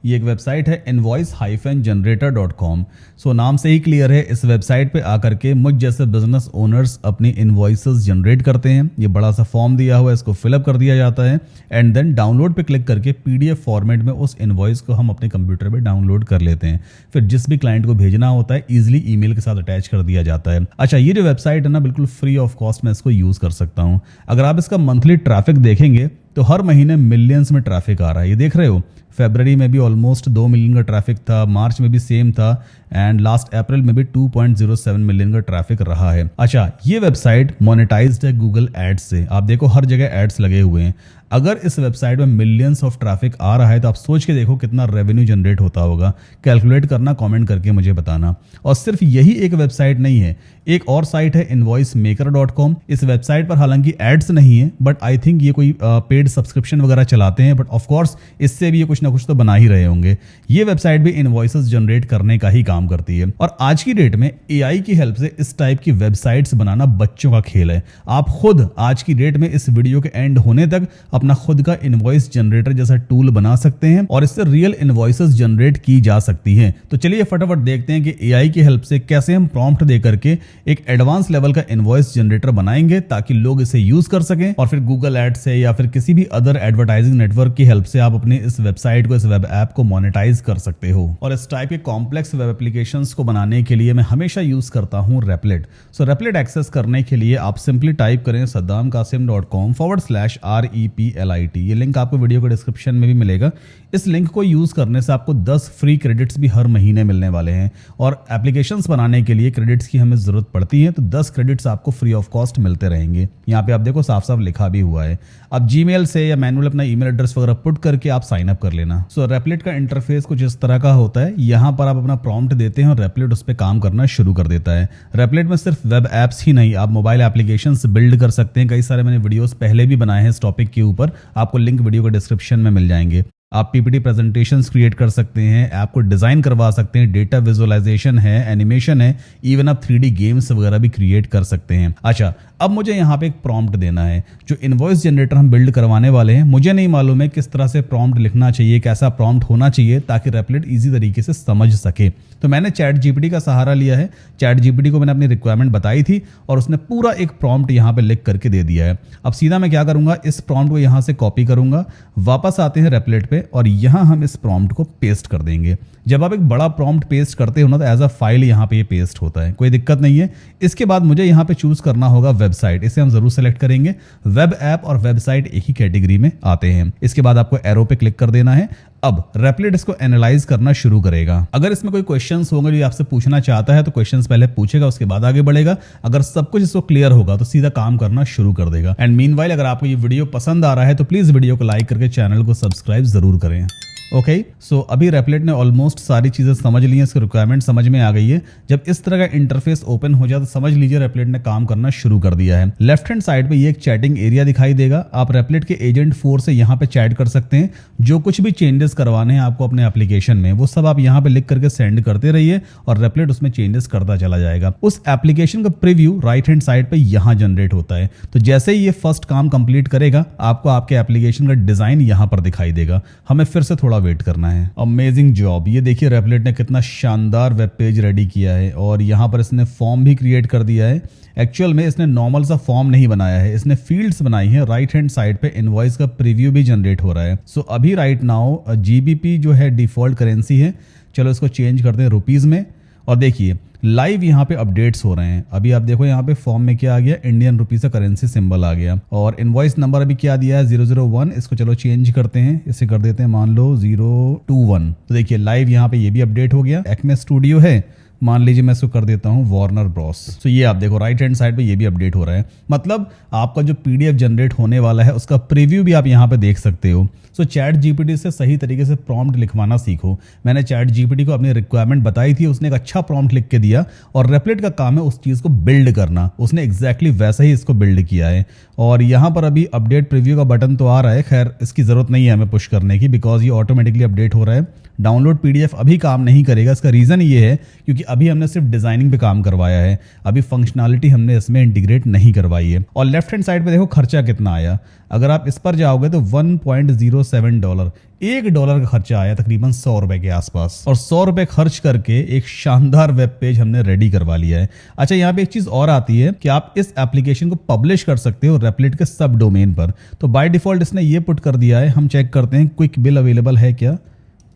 ये एक वेबसाइट है invoice-generator.com। सो नाम से ही क्लियर है, इस वेबसाइट पे आकर के मुझ जैसे बिजनेस ओनर्स अपनी इनवॉइसेस जनरेट करते हैं। ये बड़ा सा फॉर्म दिया हुआ है, इसको फिलअप कर दिया जाता है एंड देन डाउनलोड पे क्लिक करके पीडीएफ फॉर्मेट में उस इनवॉइस को हम अपने कंप्यूटर पे डाउनलोड कर लेते हैं। फिर जिस भी क्लाइंट को भेजना होता है ईजिली ईमेल के साथ अटैच कर दिया जाता है। अच्छा, ये जो वेबसाइट है ना, बिल्कुल फ्री ऑफ कॉस्ट मैं इसको यूज कर सकता हूँ। अगर आप इसका मंथली ट्रैफिक देखेंगे तो हर महीने मिलियंस में ट्रैफिक आ रहा है। ये देख रहे हो, फरवरी में भी ऑलमोस्ट 2 मिलियन का ट्रैफिक था, मार्च में भी सेम था एंड लास्ट अप्रैल में भी 2.07 मिलियन का ट्रैफिक रहा है। अच्छा, ये वेबसाइट मोनेटाइज्ड है गूगल एड्स से। आप देखो हर जगह एड्स लगे हुए हैं। अगर इस वेबसाइट में मिलियंस ऑफ ट्रैफिक आ रहा है तो आप सोच के देखो कितना रेवेन्यू जनरेट होता होगा। कैलकुलेट करना, कमेंट करके मुझे बताना। और सिर्फ यही एक वेबसाइट नहीं है, एक और साइट है invoicemaker.com। इस वेबसाइट पर हालांकि एड्स नहीं है, बट आई थिंक ये कोई पेड सब्सक्रिप्शन वगैरह चलाते हैं, बट ऑफ कोर्स इससे भी ये कुछ ना कुछ तो बना ही रहे होंगे। ये वेबसाइट भी इनवॉइसेस जनरेट करने का ही काम करती है। और आज की डेट में एआई की हेल्प से इस टाइप की वेबसाइट्स बनाना बच्चों का खेल है। आप खुद आज की डेट में इस वीडियो के एंड होने तक अपना खुद का इनवॉइस जनरेटर जैसा टूल बना सकते हैं और इससे रियल इनवॉइसेस जनरेट की जा सकती हैं। तो चलिए फटाफट देखते हैं कि एआई की हेल्प से कैसे हम प्रॉम्प्ट दे करके एक एडवांस लेवल का इनवॉइस जनरेटर बनाएंगे ताकि लोग इसे यूज कर सकें और फिर गूगल एड से या फिर किसी भी अदर एडवर्टाइजिंग नेटवर्क की हेल्प से आप अपने इस वेबसाइट को, इस वेब ऐप को मोनेटाइज कर सकते हो। और इस टाइप के कॉम्प्लेक्स वेब एप्लीकेशंस को बनाने के लिए मैं हमेशा यूज करता हूं रेपलेट। सो रेपलेट एक्सेस करने के लिए आप सिंपली टाइप करें saddamkasim.com/replit। ये लिंक आपको वीडियो के डिस्क्रिप्शन में भी मिलेगा। इस लिंक को यूज करने से आपको 10 फ्री क्रेडिट्स भी हर महीने मिलने वाले हैं और एप्लीकेशंस बनाने के लिए क्रेडिट्स की हमें जरूरत पड़ती है, तो 10 क्रेडिट्स आपको फ्री ऑफ कॉस्ट मिलते रहेंगे। यहाँ पे आप देखो साफ साफ लिखा भी हुआ है। अब जीमेल से या मैनुअल अपना ईमेल एड्रेस वगैरह पुट करके आप साइन अप कर लेना। सो रेपलेट का इंटरफेस कुछ इस तरह का होता है। यहाँ पर आप अपना प्रॉम्प्ट देते हैं और रेपलेट उस पर काम करना शुरू कर देता है। रेपलेट में सिर्फ वेब एप्स ही नहीं, आप मोबाइल एप्लीकेशंस बिल्ड कर सकते हैं। कई सारे मैंने वीडियोस पहले भी बनाए हैं इस टॉपिक के ऊपर, आपको लिंक वीडियो के डिस्क्रिप्शन में मिल जाएंगे। आप पीपीटी प्रेजेंटेशंस क्रिएट कर सकते हैं, ऐप को डिजाइन करवा सकते हैं, डेटा विजुअलाइजेशन है, एनिमेशन है, इवन आप 3D गेम्स वगैरह भी क्रिएट कर सकते हैं। अच्छा, अब मुझे यहाँ पे एक प्रॉम्प्ट देना है। जो इनवॉइस जनरेटर हम बिल्ड करवाने वाले हैं, मुझे नहीं मालूम है किस तरह से प्रॉम्प्ट लिखना चाहिए, कैसा प्रॉम्प्ट होना चाहिए ताकि रेपलेट इजी तरीके से समझ सके। तो मैंने चैट जीपीटी का सहारा लिया है। चैट जीपीटी को मैंने अपनी रिक्वायरमेंट बताई थी और उसने पूरा एक प्रॉम्प्ट यहाँ पे लिख करके दे दिया है। अब सीधा मैं क्या करूंगा, इस प्रॉम्प्ट को यहाँ से कॉपी करूंगा, वापस आते हैं रेपलेट पे और यहाँ हम इस प्रॉम्प्ट को पेस्ट कर देंगे। जब आप एक बड़ा प्रॉम्प्ट पेस्ट करते हो ना, तो एज अ फाइल यहाँ पे ये पेस्ट होता है, कोई दिक्कत नहीं है। इसके बाद मुझे यहाँ पे चूज करना होगा वेबसाइट, इसे हम जरूर सेलेक्ट करेंगे। वेब ऐप और वेबसाइट एक ही कैटेगरी में आते हैं। इसके बाद आपको एरो पे क्लिक कर देना है। अब रेपलेट इसको एनालाइज करना शुरू करेगा। अगर इसमें कोई क्वेश्चंस होंगे जो आपसे पूछना चाहता है तो क्वेश्चंस पहले पूछेगा, उसके बाद आगे बढ़ेगा। अगर सब कुछ इसको क्लियर होगा तो सीधा काम करना शुरू कर देगा। एंड मीनवाइल अगर आपको ये वीडियो पसंद आ रहा है तो प्लीज वीडियो को लाइक करके चैनल को सब्सक्राइब जरूर करें। ओके, सो अभी रेपलेट ने ऑलमोस्ट सारी चीजें समझ ली हैं, इसकी रिक्वायरमेंट समझ में आ गई है। जब इस तरह का इंटरफेस ओपन हो जाए तो समझ लीजिए रेपलेट ने काम करना शुरू कर दिया है। लेफ्ट हैंड साइड पे ये एक चैटिंग एरिया दिखाई देगा। आप रेपलेट के एजेंट 4 से यहाँ पे चैट कर सकते हैं। जो कुछ भी चेंजेस करवाने हैं आपको अपने एप्लीकेशन में, वो सब आप यहाँ पे लिख करके सेंड करते रहिए और रेपलेट उसमें चेंजेस करता चला जाएगा। उस एप्लीकेशन का प्रीव्यू राइट हैंड साइड पे यहाँ जनरेट होता है। तो जैसे ही ये फर्स्ट काम कंप्लीट करेगा, आपको आपके एप्लीकेशन का डिजाइन यहाँ पर दिखाई देगा। हमें फिर से थोड़ा वेट करना है। Amazing job. ये देखिए रेपलेट ने कितना शानदार वेब पेज रेडी किया है और यहाँ पर इसने फॉर्म भी क्रिएट कर दिया है। एक्चुअल में इसने नॉर्मल सा फॉर्म नहीं बनाया है, इसने फील्ड्स बनाई है। राइट हैंड साइड पे इनवॉइस का प्रीव्यू भी जनरेट हो रहा है। सो अभी राइट नाउ जीबीपी जो है डिफॉल्ट करेंसी है, चलो इसको चेंज करते हैं रुपीज में। और देखिए लाइव यहाँ पे अपडेट्स हो रहे हैं। अभी आप देखो यहाँ पे फॉर्म में क्या आ गया, इंडियन रुपीज का करेंसी सिंबल आ गया और इनवॉइस नंबर अभी क्या दिया है 001। इसको चलो चेंज करते हैं, इसे कर देते हैं मान लो 021। तो देखिए लाइव यहाँ पे ये भी अपडेट हो गया। एक्मे स्टूडियो है, मान लीजिए मैं इसको कर देता हूं वार्नर ब्रॉस। तो ये आप देखो राइट हैंड साइड पे ये भी अपडेट हो रहा है। मतलब आपका जो पीडीएफ जनरेट होने वाला है उसका प्रीव्यू भी आप यहाँ पे देख सकते हो। सो चैट जीपीटी से सही तरीके से प्रॉम्प्ट लिखवाना सीखो। मैंने चैट जीपीटी को अपनी रिक्वायरमेंट बताई थी, उसने एक अच्छा प्रॉम्प्ट लिख के दिया और रेपलेट का काम है उस चीज को बिल्ड करना। उसने एग्जैक्टली वैसा ही इसको बिल्ड किया है और यहाँ पर अभी अपडेट प्रीव्यू का बटन तो आ रहा है। खैर इसकी जरूरत नहीं है हमें पुश करने की, बिकॉज ये ऑटोमेटिकली अपडेट हो रहा है। डाउनलोड पीडीएफ अभी काम नहीं करेगा। इसका रीजन ये है क्योंकि अभी हमने सिर्फ डिजाइनिंग पे काम करवाया है, अभी फंक्शनैलिटी हमने इसमें इंटीग्रेट नहीं करवाई है। और लेफ्ट हैंड साइड पे देखो खर्चा कितना आया, अगर आप इस पर जाओगे तो $1.07 $1 का खर्चा आया, तकरीबन 100 रुपए के आसपास। और 100 रुपए खर्च करके एक शानदार वेब पेज हमने रेडी करवा लिया है। अच्छा, यहाँ पे एक चीज और आती है कि आप इस एप्लीकेशन को पब्लिश कर सकते हो रेपलेट के सब डोमेन पर। तो बाय डिफॉल्ट इसने ये पुट कर दिया है, हम चेक करते हैं क्विक बिल अवेलेबल है क्या।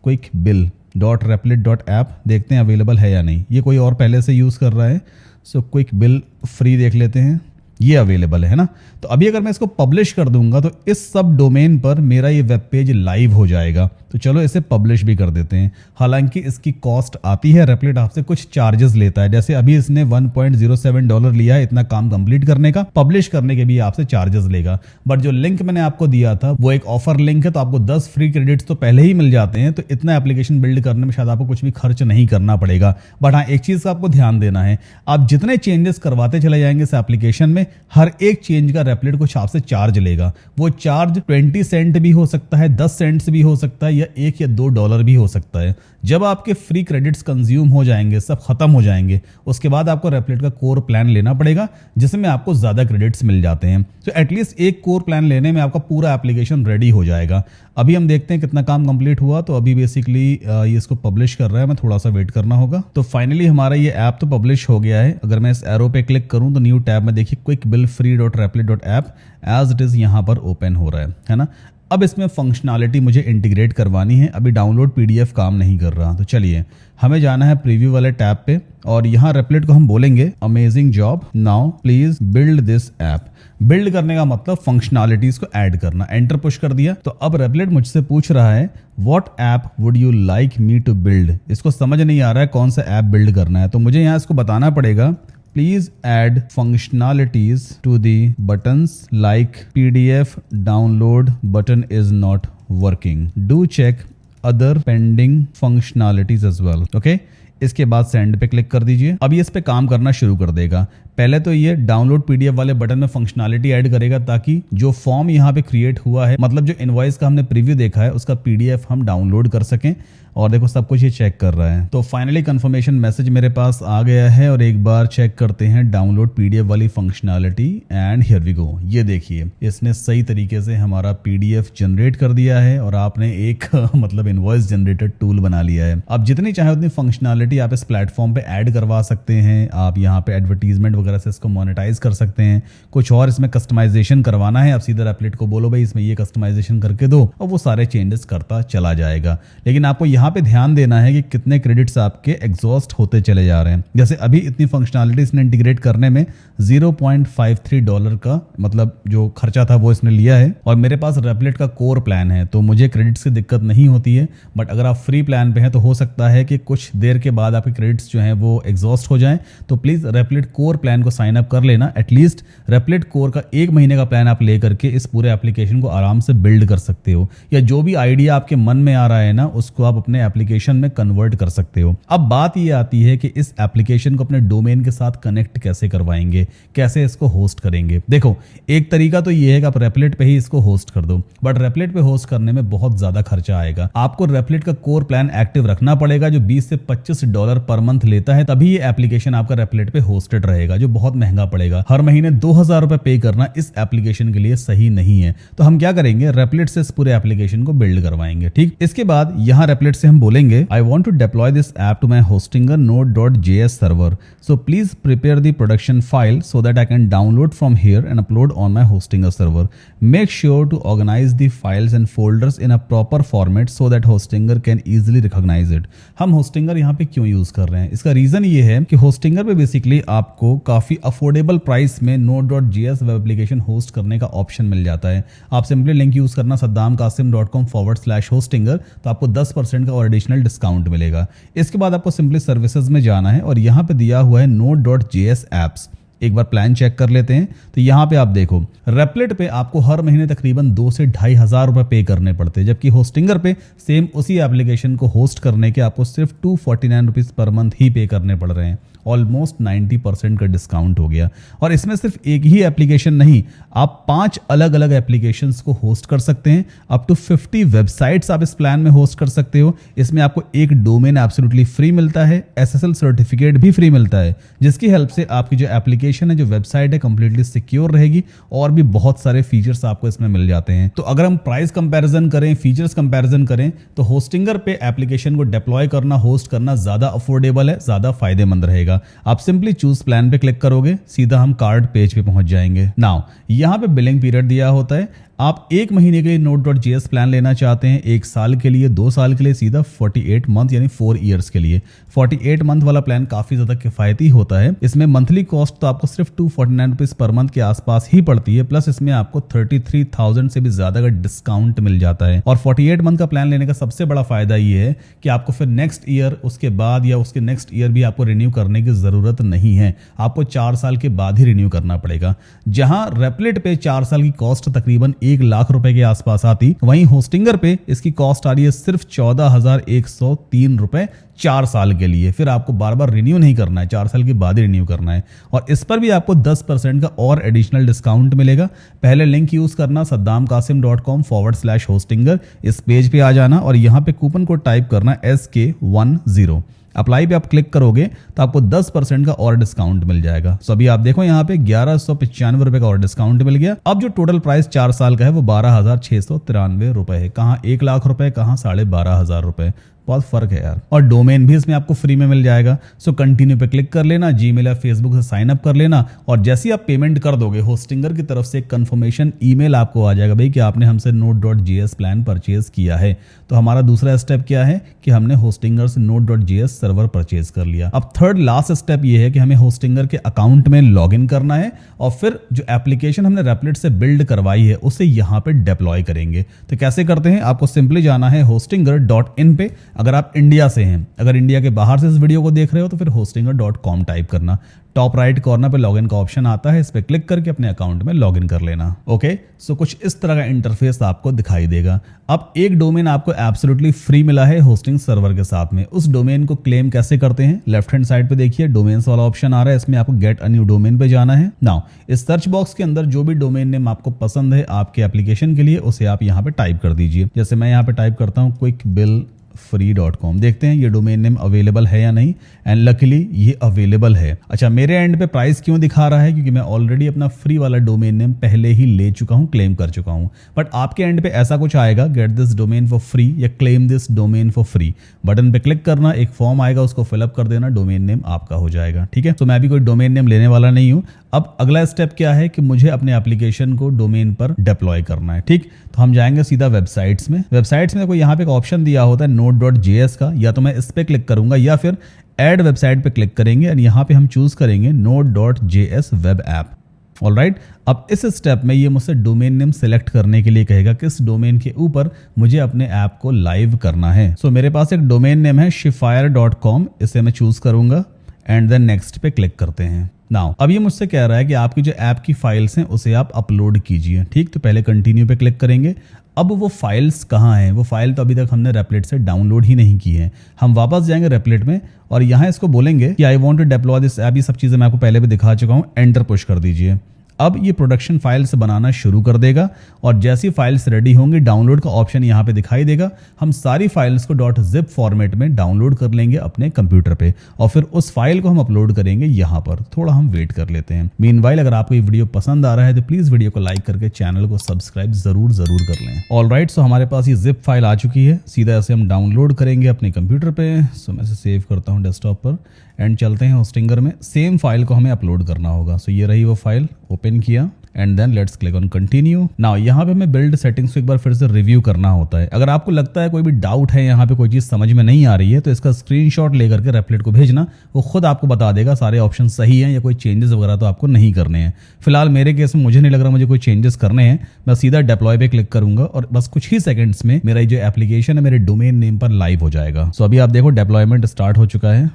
क्विक बिल .replit.app देखते हैं अवेलेबल है या नहीं। ये कोई और पहले से यूज कर रहा है, सो क्विक बिल फ्री देख लेते हैं, ये अवेलेबल है ना। तो अभी अगर मैं इसको पब्लिश कर दूंगा तो इस सब डोमेन पर मेरा ये वेब पेज लाइव हो जाएगा। तो चलो इसे पब्लिश भी कर देते हैं। हालांकि इसकी कॉस्ट आती है, रेपलेट आपसे कुछ चार्जेस लेता है। जैसे अभी इसने $1.07 लिया है इतना काम कंप्लीट करने का, पब्लिश करने के भी आपसे चार्जेस लेगा। बट जो लिंक मैंने आपको दिया था वो एक ऑफर लिंक है, तो आपको 10 फ्री क्रेडिट्स तो पहले ही मिल जाते हैं। तो इतना एप्लीकेशन बिल्ड करने में शायद आपको कुछ भी खर्च नहीं करना पड़ेगा। बट हाँ, एक चीज का आपको ध्यान देना है, आप जितने चेंजेस करवाते चले जाएंगे इस एप्लीकेशन में, हर एक चेंज का रेपलेट कुछ आपसे चार्ज लेगा। वो चार्ज 20 सेंट भी हो सकता है, 10 सेंट्स भी हो सकता है, या $1 या $2 भी हो सकता है। जब आपके फ्री क्रेडिट्स कंज्यूम हो जाएंगे, सब खत्म हो जाएंगे, उसके बाद आपको रेपलेट का कोर प्लान लेना पड़ेगा जिसमें आपको ज्यादा क्रेडिट्स मिल जाते हैं। तो एटलीस्ट एक कोर प्लान लेने में आपका पूरा एप्लीकेशन रेडी हो जाएगा। अभी हम देखते हैं कितना काम कंप्लीट हुआ। तो अभी बेसिकली ये इसको पब्लिश कर रहा है, मैं थोड़ा सा वेट करना होगा। तो फाइनली हमारा ये ऐप तो पब्लिश हो गया है। अगर मैं इस एरो पे क्लिक करूं तो न्यू टैब में देखिए quick bill free.replit.app as it is यहाँ पर ओपन हो रहा है ना। अब इसमें फंक्शनैलिटी मुझे इंटीग्रेट करवानी है, अभी डाउनलोड पीडीएफ काम नहीं कर रहा। तो चलिए हमें जाना है प्रीव्यू वाले टैब पे और यहाँ रेपलेट को हम बोलेंगे amazing job, now please build this app. Build करने का मतलब फंक्शनैलिटीज को ऐड करना। एंटर पुश कर दिया तो अब रेपलेट मुझसे पूछ रहा है what app would you like me to build. इसको समझ नहीं आ रहा है कौन सा ऐप बिल्ड करना है, तो मुझे यहाँ इसको बताना पड़ेगा Please add functionalities to the buttons like PDF download button is not working. Do check other pending functionalities as well. Okay? इसके बाद सेंड पे क्लिक कर दीजिए। अब ये इस पे काम करना शुरू कर देगा। पहले तो ये डाउनलोड पीडीएफ वाले बटन में फंक्शनैलिटी ऐड करेगा ताकि जो फॉर्म यहाँ पे क्रिएट हुआ है, मतलब जो इनवॉइस का हमने प्रीव्यू देखा है उसका पीडीएफ हम डाउनलोड कर सकें। और देखो सब कुछ ये चेक कर रहा है। तो फाइनली कंफर्मेशन मैसेज मेरे पास आ गया है और एक बार चेक करते हैं डाउनलोड पीडीएफ वाली functionality and here we go. ये देखिए इसने सही तरीके से हमारा पीडीएफ जनरेट कर दिया है और आपने एक मतलब इनवॉइस जनरेटर टूल बना लिया है। अब जितनी चाहे उतनी फंक्शनैलिटी आप इस प्लेटफॉर्म पे ऐड करवा सकते हैं। आप यहाँ पे एडवर्टीजमेंट वगैरह से इसको मोनेटाइज कर सकते हैं। कुछ और इसमें कस्टमाइजेशन करवाना है, आप सीधा रेपलेट को बोलो भाई इसमें ये कस्टमाइजेशन करके दो और वो सारे चेंजेस करता चला जाएगा। लेकिन आपको यहाँ पे ध्यान देना है कि कितने क्रेडिट्स आपके एग्जॉस्ट होते चले जा रहे हैं। जैसे अभी इतनी फंक्शनैलिटी इसने इंटीग्रेट करने में $0.53 का मतलब जो खर्चा था वो इसने लिया है। और मेरे पास रेपलेट का कोर प्लान है तो मुझे क्रेडिट्स की दिक्कत नहीं होती है। बट अगर आप फ्री प्लान पे हैं तो हो सकता है कि कुछ देर के बाद आपके क्रेडिट्स जो हैं वो एग्जॉस्ट हो जाएं। तो प्लीज रेपलेट कोर प्लान को साइन अप कर लेना। एटलीस्ट रेपलेट कोर का 1 महीने का प्लान आप लेकर के इस पूरे एप्लीकेशन को आराम से बिल्ड कर सकते हो, या जो भी आइडिया आपके मन में आ रहा है ना उसको आप अपने एप्लीकेशन में कन्वर्ट कर सकते हो। अब बात ये आती है कि इस एप्लीकेशन को अपने डोमेन के साथ कनेक्ट कैसे करवाएंगे, कैसे इसको होस्ट करेंगे। देखो एक तरीका तो ये है कि आप रेपलेट पे ही इसको होस्ट कर दो, बट रेपलेट पे होस्ट करने में बहुत ज्यादा खर्चा आएगा। आपको रेपलेट का कोर प्लान एक्टिव रखना पड़ेगा जो $20 से $25 पर मंथ लेता है, तभी ये एप्लीकेशन आपका रेपलेट पे होस्टेड रहेगा, जो बहुत महंगा पड़ेगा। हर महीने $2000 पे करना इस एप्लीकेशन के लिए सही नहीं है। तो हम क्या करेंगे, रेपलेट से इस पूरे एप्लीकेशन को बिल्ड करवाएंगे। ठीक, इसके बाद यहाँ रेपलेट से हम बोलेंगे I want to deploy this app to my Hostinger node.js server. So please prepare the production file so that I can download from here and upload on my Hostinger server. Make sure to organize the files and folders in a proper format so that Hostinger can easily recognize it. हम Hostinger यहाँ पे क्यों use कर रहे हैं, इसका reason ये है कि Hostinger पे बेसिकली आपको काफी अफोर्डेबल प्राइस में node.js वेब एप्लीकेशन होस्ट करने का ऑप्शन मिल जाता है। आप सिंपली लिंक यूज करना saddamkasim.com/Hostinger, तो आपको 10% का और एडिशनल डिस्काउंट मिलेगा। इसके बाद आपको सिंपली सर्विसेज में जाना है और यहाँ पे दिया हुआ है node.js apps। एक बार प्लान चेक कर लेते हैं। तो यहाँ पे आप देखो रेपलेट पे आपको हर महीने तकरीबन 2 से $2500 पे करने पड़ते हैं, जबकि होस्टिंगर पे सेम उसी एप्लीकेशन को होस्ट करने के आपको सिर्फ $249 पर मंथ ही पे करने पड़ रहे हैं। ऑलमोस्ट 90% का डिस्काउंट हो गया। और इसमें सिर्फ एक ही एप्लीकेशन नहीं, आप 5 अलग अलग एप्लीकेशंस को होस्ट कर सकते हैं। अप टू 50 वेबसाइट्स आप इस प्लान में होस्ट कर सकते हो। इसमें आपको एक डोमेन एब्सोल्युटली फ्री मिलता है, SSL सर्टिफिकेट भी फ्री मिलता है, जिसकी हेल्प से आपकी जो एप्लीकेशन है, जो वेबसाइट है, कंप्लीटली सिक्योर रहेगी और भी बहुत सारे फीचर्स आपको इसमें मिल जाते हैं। तो अगर हम प्राइस कंपैरिजन करें, फीचर्स कंपैरिजन करें, तो होस्टिंगर पे एप्लीकेशन को डिप्लॉय करना, होस्ट करना ज्यादा अफोर्डेबल है, ज्यादा फायदेमंद रहेगा। आप सिंपली चूज प्लान पे क्लिक करोगे, सीधा हम कार्ड पेज पे पहुंच जाएंगे। नाउ यहाँ पे बिलिंग पीरियड दिया होता है। आप 1 महीने के लिए Node.js प्लान लेना चाहते हैं, 1 साल के लिए, 2 साल के लिए, सीधा 48 मंथ यानी 4 ईयर्स के लिए। 48 मंथ वाला प्लान काफी ज्यादा किफायती होता है। इसमें मंथली कॉस्ट तो आपको सिर्फ 249 रुपीज पर मंथ के आसपास ही पड़ती है, प्लस इसमें आपको 33,000 से भी ज्यादा का डिस्काउंट मिल जाता है। और 48 मंथ का प्लान लेने का सबसे बड़ा फायदा ये है कि आपको फिर नेक्स्ट ईयर, उसके बाद या उसके नेक्स्ट ईयर भी आपको रिन्यू करने की जरूरत नहीं है। आपको 4 साल के बाद ही रिन्यू करना पड़ेगा। जहां रेपलेट पे 4 साल की कॉस्ट तकरीबन 1 लाख रुपए के आसपास आती, वहीं होस्टिंगर पे इसकी कॉस्ट आ रही है सिर्फ 14,103 रुपए 4 साल के लिए। फिर आपको बार बार रिन्यू नहीं करना है, 4 साल के बाद ही रिन्यू करना है। और इस पर भी आपको 10% का और एडिशनल डिस्काउंट मिलेगा। पहले लिंक यूज करना saddamkasim.com/hostinger, इस पेज पे आ जाना और यहाँ पे कूपन कोड टाइप करना SK10। अप्लाई पे आप क्लिक करोगे तो आपको 10% का और डिस्काउंट मिल जाएगा। सो अभी आप देखो यहाँ पे 1195 रुपए का और डिस्काउंट मिल गया। अब जो टोटल प्राइस 4 साल का है वो 12,693 रुपए है। कहाँ 1 लाख रुपए, कहाँ 12,500 रुपए, बहुत फर्क है यार। और डोमेन भी इसमें आपको फ्री में मिल जाएगा। सो कंटिन्यू पे क्लिक कर लेना, जीमेल या फेसबुक से साइन अप कर लेना और जैसे ही आप पेमेंट कर दोगे, होस्टिंगर की तरफ से एक कंफर्मेशन ईमेल आपको आ जाएगा भाई कि आपने हमसे Node.js प्लान परचेज किया है। तो हमारा दूसरा स्टेप क्या है कि हमने होस्टिंगर से Node.js सर्वर परचेज कर लिया। अब थर्ड लास्ट स्टेप ये है कि हमें होस्टिंगर के अकाउंट में लॉग इन करना है और फिर जो एप्लीकेशन हमने रेपलेट से बिल्ड करवाई है उसे यहाँ पे डिप्लॉय करेंगे। तो कैसे करते हैं, आपको सिंपली जाना है hostinger.in पे। अगर आप इंडिया से हैं, अगर इंडिया के बाहर से इस वीडियो को देख रहे हो तो फिर hostinger.com टाइप करना। टॉप राइट कॉर्नर पे लॉगिन का ऑप्शन आता है, इस पे क्लिक करके अपने अकाउंट में लॉगिन कर लेना। ओके, सो कुछ इस तरह का इंटरफेस आपको दिखाई देगा। अब एक डोमेन आपको एब्सोल्युटली फ्री मिला है होस्टिंग सर्वर के साथ में। उस डोमेन को क्लेम कैसे करते हैं, लेफ्ट हैंड साइड पे देखिए डोमेन्स वाला ऑप्शन आ रहा है, इसमें आपको गेट अ न्यू डोमेन पे जाना है। नाउ इस सर्च बॉक्स के अंदर जो भी डोमेन नेम आपको पसंद है आपके एप्लीकेशन के लिए, उसे आप यहाँ पे टाइप कर दीजिए। जैसे मैं यहाँ पे टाइप करता हूँ quickbillfree.com। देखते हैं ये डोमेन नेम अवेलेबल है या नहीं, एंड लकीली ये अवेलेबल है। अच्छा, मेरे एंड पे प्राइस क्यों दिखा रहा है, क्योंकि मैं ऑलरेडी अपना फ्री वाला डोमेन नेम पहले ही ले चुका हूं, क्लेम कर चुका हूं। बट आपके एंड पे ऐसा कुछ आएगा, get this domain for free या claim this domain for free, button पे क्लिक करना, एक फॉर्म आएगा उसको फिलअप कर देना, डोमेन नेम आपका हो जाएगा। ठीक है, तो मैं अभी कोई डोमेन नेम लेने वाला नहीं हूं। अब अगला स्टेप क्या है कि मुझे अपने एप्लीकेशन को डोमेन पर डिप्लॉय करना है। ठीक, तो हम जाएंगे सीधा वेबसाइट्स में। वेबसाइट्स में कोई यहाँ पे एक ऑप्शन दिया होता है Node.js का, या तो मैं इस पे क्लिक करूंगा या फिर ऐड वेबसाइट पे क्लिक करेंगे और यहाँ पे हम चूज करेंगे Node.js वेब ऐप। ऑलराइट, अब इस स्टेप में ये मुझसे डोमेन नेम सिलेक्ट करने के लिए कहेगा किस डोमेन के ऊपर मुझे अपने ऐप को लाइव करना है। सो मेरे पास एक डोमेन नेम है shipwire.com, इसे मैं चूज करूंगा एंड देन नेक्स्ट पे क्लिक करते हैं। नाउ अब ये मुझसे कह रहा है कि आपकी जो ऐप की फाइल्स हैं उसे आप अपलोड कीजिए। ठीक, तो पहले कंटिन्यू पे क्लिक करेंगे। अब वो फाइल्स कहाँ हैं, वो फाइल तो अभी तक हमने रेपलेट से डाउनलोड ही नहीं की है। हम वापस जाएंगे रेपलेट में और यहाँ इसको बोलेंगे कि I want to deploy this app. ये सब चीज़ें मैं आपको पहले भी दिखा चुका हूँ, एंटर पुश कर दीजिए। अब ये प्रोडक्शन फाइल्स बनाना शुरू कर देगा और जैसी फाइल्स रेडी होंगी डाउनलोड का ऑप्शन यहाँ पे दिखाई देगा। हम सारी फाइल्स को .zip फॉर्मेट में डाउनलोड कर लेंगे अपने कंप्यूटर पे और फिर उस फाइल को हम अपलोड करेंगे यहाँ पर। थोड़ा हम वेट कर लेते हैं। मीनवाइल अगर आपको ये वीडियो पसंद आ रहा है तो प्लीज वीडियो को लाइक करके चैनल को सब्सक्राइब जरूर कर लें। ऑलराइट, सो हमारे पास ये जिप फाइल आ चुकी है। सीधा ऐसे हम डाउनलोड करेंगे अपने कंप्यूटर पे। सो मैं इसे सेव करता हूँ डेस्कटॉप पर एंड चलते हैं होस्टिंगर में। सेम फाइल को हमें अपलोड करना होगा। सो ये रही वो फाइल, ओपन किया and then let's click on continue. Now यहाँ पे हमें बिल्ड सेटिंग्स को एक बार फिर से रिव्यू करना होता है। अगर आपको लगता है कोई भी डाउट है, यहाँ पे कोई चीज़ समझ में नहीं आ रही है, तो इसका स्क्रीनशॉट लेकर के रेपलेट को भेजना, वो खुद आपको बता देगा सारे ऑप्शन सही हैं या कोई चेंजेस वगैरह तो आपको नहीं करने हैं। फिलहाल मेरे केस में मुझे नहीं लग रहा मुझे कोई चेंजेस करने हैं। मैं सीधा डिप्लॉय पे क्लिक करूंगा और बस कुछ ही सेकंड्स में मेरा जो एप्लीकेशन है मेरे डोमेन नेम पर लाइव हो जाएगा। सो अभी आप देखो डिप्लॉयमेंट स्टार्ट हो चुका है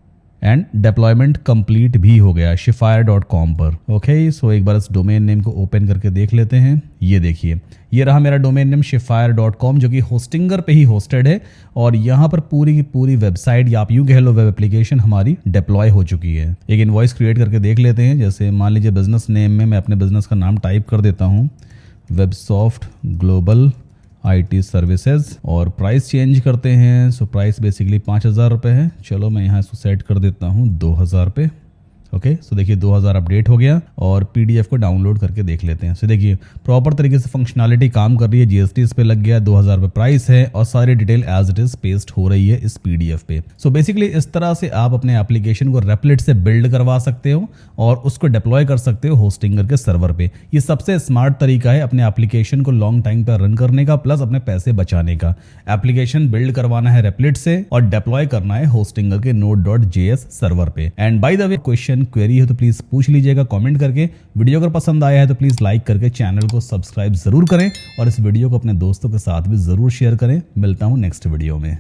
एंड डिप्लॉयमेंट कंप्लीट भी हो गया shipwire.com पर। ओके, सो एक बार इस डोमेन नेम को ओपन करके देख लेते हैं। ये देखिए, ये रहा मेरा डोमेन नेम shipwire.com, जो कि होस्टिंगर पे ही होस्टेड है और यहाँ पर पूरी की पूरी वेबसाइट या आप यूँ कह लो वेब एप्लीकेशन हमारी डिप्लॉय हो चुकी है। एक इनवॉइस क्रिएट करके देख लेते हैं। जैसे मान लीजिए बिजनेस नेम में मैं अपने बिजनेस का नाम टाइप कर देता हूँ, वेबसॉफ्ट ग्लोबल IT सर्विसेज, और प्राइस चेंज करते हैं। सो प्राइस बेसिकली 5,000 रुपये है। चलो मैं यहाँ इसको सेट कर देता हूँ 2,000 पे। ओके, सो देखिए 2000 अपडेट हो गया और PDF को डाउनलोड करके देख लेते हैं। सो देखिए प्रॉपर तरीके से फंक्शनैलिटी काम कर रही है। GST इस पे लग गया, 2000 रुपये प्राइस है और सारी detail as it is paste हो रही है इस PDF पे। सो बेसिकली इस तरह से आप अपने एप्लीकेशन को रेपलेट से बिल्ड करवा सकते हो और उसको डिप्लॉय कर सकते हो होस्टिंगर के सर्वर पे। ये सबसे स्मार्ट तरीका है अपने एप्लीकेशन को लॉन्ग टाइम पर रन करने का, प्लस अपने पैसे बचाने का। एप्लीकेशन बिल्ड करवाना है रेपलेट से और डिप्लॉय करना है होस्टिंगर के node.js सर्वर पे। And by the way question query है तो प्लीज पूछ लीजिएगा कमेंट करके। वीडियो अगर पसंद आया है तो प्लीज लाइक करके चैनल को सब्सक्राइब जरूर करें और इस वीडियो को अपने दोस्तों के साथ भी जरूर शेयर करें। मिलता हूं नेक्स्ट वीडियो में।